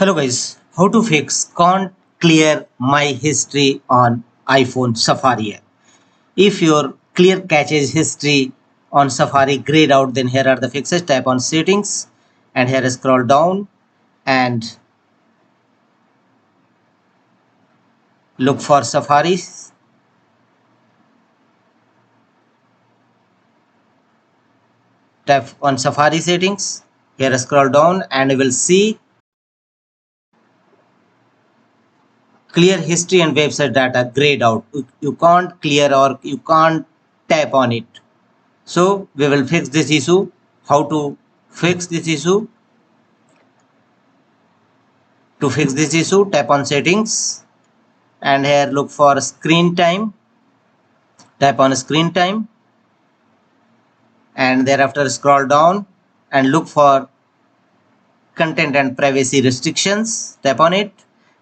Hello guys, how to fix can't clear my history on iPhone Safari app. If your clear caches history on Safari grayed out, then here are the fixes. Tap on settings and here scroll down and look for Safari. Tap on Safari settings. Here scroll down and you will see clear history and website data grayed out. You can't clear or you can't tap on it. So we will fix this issue. How to fix this issue? To fix this issue, tap on settings and here look for screen time. Tap on screen time and thereafter scroll down and look for content and privacy restrictions. Tap on it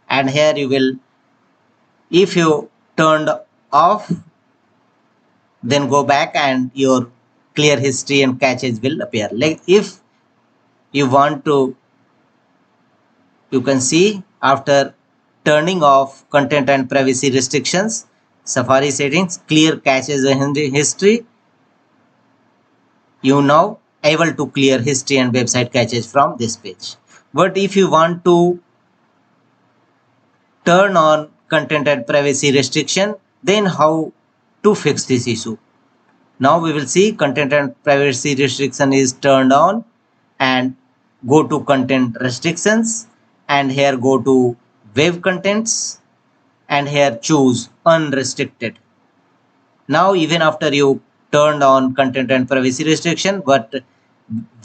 and here you will, if you turned off, then go back and your clear history and caches will appear. Like if you want to, you can see after turning off content and privacy restrictions, Safari settings, clear caches and history, you now able to clear history and website caches from this page. But if you want to turn on content and privacy restriction, then how to fix this issue? Now we will see content and privacy restriction is turned on and go to content restrictions and here go to web contents and here choose unrestricted. Now even after you turned on content and privacy restriction, but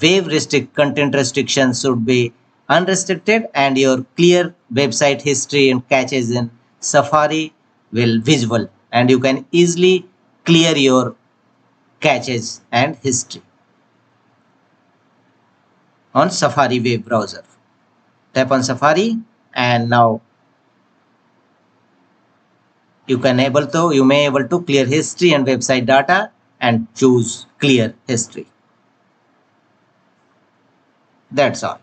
web restrict content restrictions should be unrestricted and your clear website history and caches in Safari will visible and you can easily clear your caches and history on Safari web browser. Tap on Safari and now you may able to clear history and website data and choose clear history. That's all.